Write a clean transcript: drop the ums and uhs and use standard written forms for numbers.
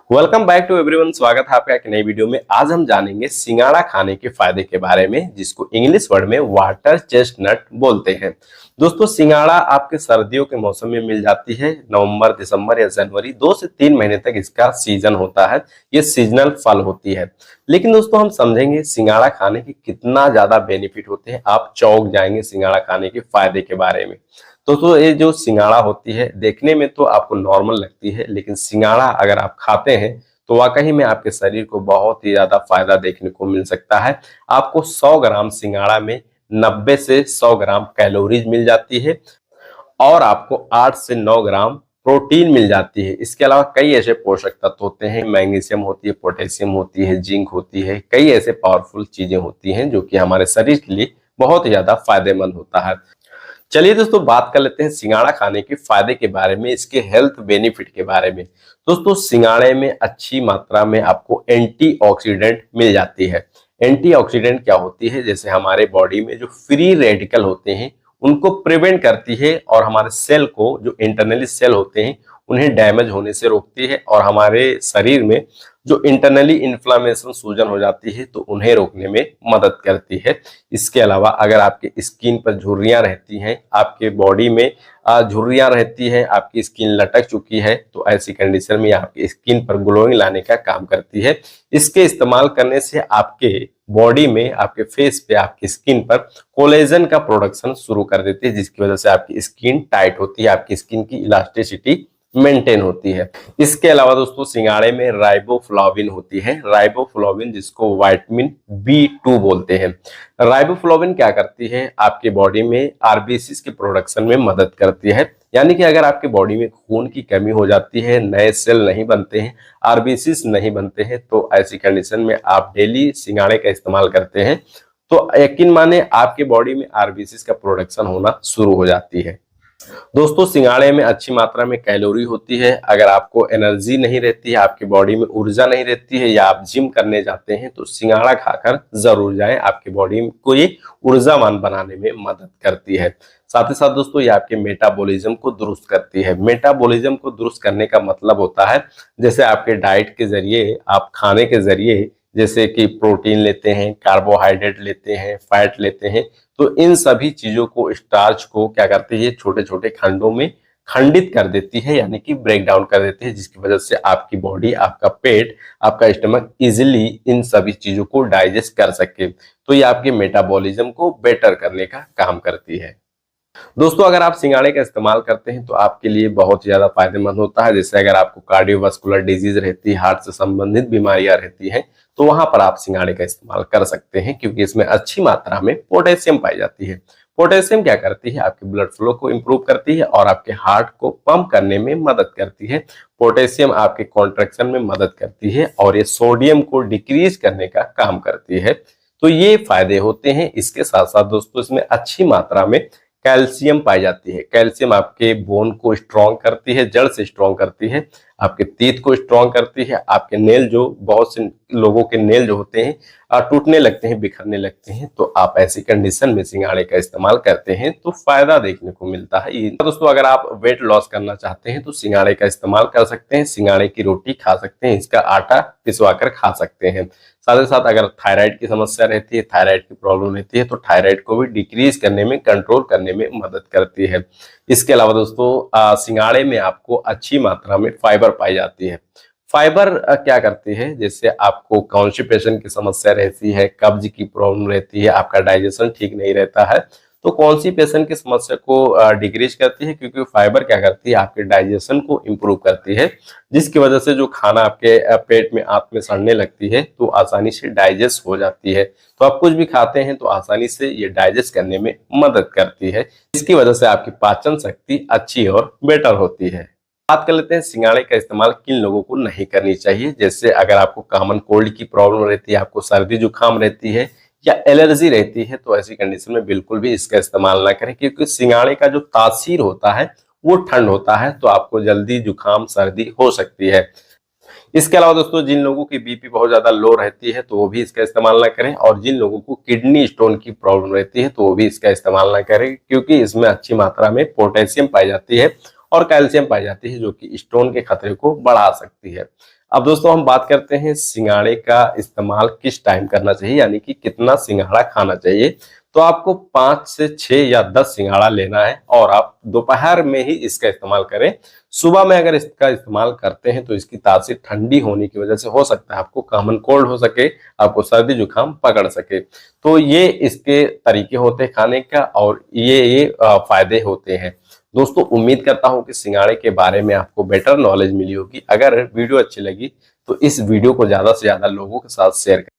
Welcome back to everyone. स्वागत है आपका एक नई वीडियो में। आज हम जानेंगे सिंगाड़ा खाने के फायदे के बारे में, जिसको इंग्लिश वर्ड में वाटर चेस्टनट बोलते हैं। दोस्तों, सिंगाड़ा आपके सर्दियों के मौसम में मिल जाती है। नवंबर, दिसंबर या जनवरी 2 से 3 महीने तक इसका सीजन होता है। ये सीजनल फल होती है। लेकिन दोस्तों, हम समझेंगे सिंगाड़ा खाने के कितना ज्यादा बेनिफिट होते हैं। आप चौंक जाएंगे सिंगाड़ा खाने के फायदे के बारे में। दोस्तों, ये जो सिंगाड़ा होती है देखने में तो आपको नॉर्मल लगती है, लेकिन सिंगाड़ा अगर आप खाते हैं तो वाकई में आपके शरीर को बहुत ही ज्यादा फायदा देखने को मिल सकता है। आपको 100 ग्राम सिंगाड़ा में 90 से 100 ग्राम कैलोरीज मिल जाती है और आपको 8 से 9 ग्राम प्रोटीन मिल जाती है। इसके अलावा कई ऐसे पोषक तत्व होते हैं, मैग्नीशियम होती है, पोटेशियम होती है, जिंक होती है, कई ऐसे पावरफुल चीजें होती हैं जो कि हमारे शरीर के लिए बहुत ही ज्यादा फायदेमंद होता है। चलिए दोस्तों, बात कर लेते हैं सिंगाड़ा खाने के फायदे के बारे में, इसके हेल्थ बेनिफिट के बारे में। दोस्तों, सिंगाड़े में अच्छी मात्रा में आपको एंटीऑक्सीडेंट मिल जाती है। एंटीऑक्सीडेंट क्या होती है? जैसे हमारे बॉडी में जो फ्री रेडिकल होते हैं उनको प्रिवेंट करती है और हमारे सेल को, जो इंटरनली सेल होते हैं, उन्हें डैमेज होने से रोकती है और हमारे शरीर में जो इंटरनली इन्फ्लामेशन, सूजन हो जाती है तो उन्हें रोकने में मदद करती है। इसके अलावा अगर आपके स्किन पर झुर्रियां रहती हैं, आपके बॉडी में झुर्रियां रहती हैं, आपकी स्किन लटक चुकी है, तो ऐसी कंडीशन में आपकी स्किन पर ग्लोइंग लाने का काम करती है। इसके इस्तेमाल करने से आपके बॉडी में, आपके फेस पे, आपकी स्किन पर कोलेजन का प्रोडक्शन शुरू कर देती है, जिसकी वजह से आपकी स्किन टाइट होती है, आपकी स्किन की इलास्टिसिटी मेंटेन होती है। इसके अलावा दोस्तों, सिंगाड़े में राइबोफ्लाविन होती है। राइबोफ्लाविन, जिसको विटामिन B2 बोलते हैं। राइबोफ्लाविन क्या करती है? आपके बॉडी में आरबीसी के प्रोडक्शन में मदद करती है। यानी कि अगर आपके बॉडी में खून की कमी हो जाती है, नए सेल नहीं बनते हैं, आरबीसी नहीं बनते हैं, तो ऐसी कंडीशन में आप डेली सिंगाड़े का इस्तेमाल करते हैं तो यकीन माने आपके बॉडी में आरबीसी का प्रोडक्शन होना शुरू हो जाती है। दोस्तों, सिंगाड़े में अच्छी मात्रा में कैलोरी होती है। अगर आपको एनर्जी नहीं रहती है, आपकी बॉडी में ऊर्जा नहीं रहती है, या आप जिम करने जाते हैं, तो सिंगाड़ा खाकर जरूर जाएं। आपकी बॉडी को ये ऊर्जावान बनाने में मदद करती है। साथ ही साथ दोस्तों, ये आपके मेटाबॉलिज्म को दुरुस्त करती है। मेटाबॉलिज्म को दुरुस्त करने का मतलब होता है, जैसे आपके डाइट के जरिए, आप खाने के जरिए, जैसे कि प्रोटीन लेते हैं, कार्बोहाइड्रेट लेते हैं, फैट लेते हैं, तो इन सभी चीजों को, स्टार्च को क्या करती है, छोटे छोटे खंडों में खंडित कर देती है, यानी कि ब्रेक डाउन कर देती है, जिसकी वजह से आपकी बॉडी, आपका पेट, आपका स्टमक इजिली इन सभी चीजों को डाइजेस्ट कर सके। तो ये आपके मेटाबॉलिज्म को बेटर करने का काम करती है। दोस्तों, अगर आप सिंगाड़े का इस्तेमाल करते हैं तो आपके लिए बहुत ज्यादा फायदेमंद होता है। जैसे अगर आपको कार्डियोवास्कुलर डिजीज रहती है, हार्ट से संबंधित बीमारियां रहती हैं, तो वहां पर आप सिंगाड़े का इस्तेमाल कर सकते हैं, क्योंकि इसमें अच्छी मात्रा में पोटेशियम पाई जाती है। पोटेशियम क्या करती है? आपके ब्लड फ्लो को इंप्रूव करती है और आपके हार्ट को पंप करने में मदद करती है। पोटेशियम आपके कॉन्ट्रैक्शन में मदद करती है और ये सोडियम को डिक्रीज करने का काम करती है। तो ये फायदे होते हैं। इसके साथ साथ दोस्तों, इसमें अच्छी मात्रा में कैल्शियम पाई जाती है। कैल्शियम आपके बोन को स्ट्रॉन्ग करती है, जड़ से स्ट्रॉन्ग करती है, आपके टीथ को स्ट्रॉन्ग करती है। आपके नेल, जो बहुत से लोगों के नेल जो होते हैं टूटने लगते हैं, बिखरने लगते हैं, तो आप ऐसी कंडीशन में सिंगाड़े का इस्तेमाल करते हैं तो फायदा देखने को मिलता है। दोस्तों, अगर आप वेट लॉस करना चाहते हैं तो सिंगाड़े का इस्तेमाल कर सकते हैं। सिंगाड़े की रोटी खा सकते हैं, इसका आटा पिसवा कर खा सकते हैं। साथ ही साथ अगर थायराइड की समस्या रहती है, थायराइड की प्रॉब्लम रहती है, तो थायराइड को भी डिक्रीज करने में, कंट्रोल करने में मदद करती है। इसके अलावा दोस्तों, सिंगाड़े में आपको अच्छी मात्रा में फाइबर पाई जाती है। फाइबर क्या करती है? जैसे आपको कॉन्स्टिपेशन की समस्या रहती है, कब्ज की प्रॉब्लम रहती है, आपका डाइजेशन ठीक नहीं रहता है, तो कॉन्स्टिपेशन की समस्या को डिक्रीज करती है, क्योंकि फाइबर क्या करती है? आपके डाइजेशन को इम्प्रूव करती है, जिसकी वजह से जो खाना आपके पेट में, आंत में सड़ने लगती है, तो आसानी से डाइजेस्ट हो जाती है। तो आप कुछ भी खाते हैं तो आसानी से ये डाइजेस्ट करने में मदद करती है, जिसकी वजह से आपकी पाचन शक्ति अच्छी और बेटर होती है। बात कर लेते हैं सिंगाड़े का इस्तेमाल किन लोगों को नहीं करनी चाहिए। जैसे अगर आपको कॉमन कोल्ड की प्रॉब्लम रहती है, आपको सर्दी जुकाम रहती है या एलर्जी रहती है, तो ऐसी कंडीशन में बिल्कुल भी इसका इस्तेमाल ना करें, क्योंकि सिंगाड़े का जो तासीर होता है वो ठंड होता है, तो आपको जल्दी जुकाम, सर्दी हो सकती है। इसके अलावा दोस्तों, जिन लोगों की बीपी बहुत ज्यादा लो रहती है तो वो भी इसका इस्तेमाल ना करें, और जिन लोगों को किडनी स्टोन की प्रॉब्लम रहती है तो वो भी इसका इस्तेमाल ना करें, क्योंकि इसमें अच्छी मात्रा में पोटेशियम पाई जाती है और कैल्शियम पाई जाती है जो कि स्टोन के खतरे को बढ़ा सकती है। अब दोस्तों हम बात करते हैं सिंगाड़े का इस्तेमाल किस टाइम करना चाहिए, यानी कि कितना सिंगाड़ा खाना चाहिए। तो आपको 5 से 6 या 10 सिंगाड़ा लेना है और आप दोपहर में ही इसका इस्तेमाल करें। सुबह में अगर इसका इस्तेमाल करते हैं तो इसकी तासीर ठंडी होने की वजह से हो सकता है आपको कॉमन कोल्ड हो सके, आपको सर्दी जुकाम पकड़ सके। तो ये इसके तरीके होते हैं खाने का और ये फायदे होते हैं। दोस्तों उम्मीद करता हूं कि सिंगाड़े के बारे में आपको बेटर नॉलेज मिली होगी। अगर वीडियो अच्छी लगी तो इस वीडियो को ज्यादा से ज्यादा लोगों के साथ शेयर करें।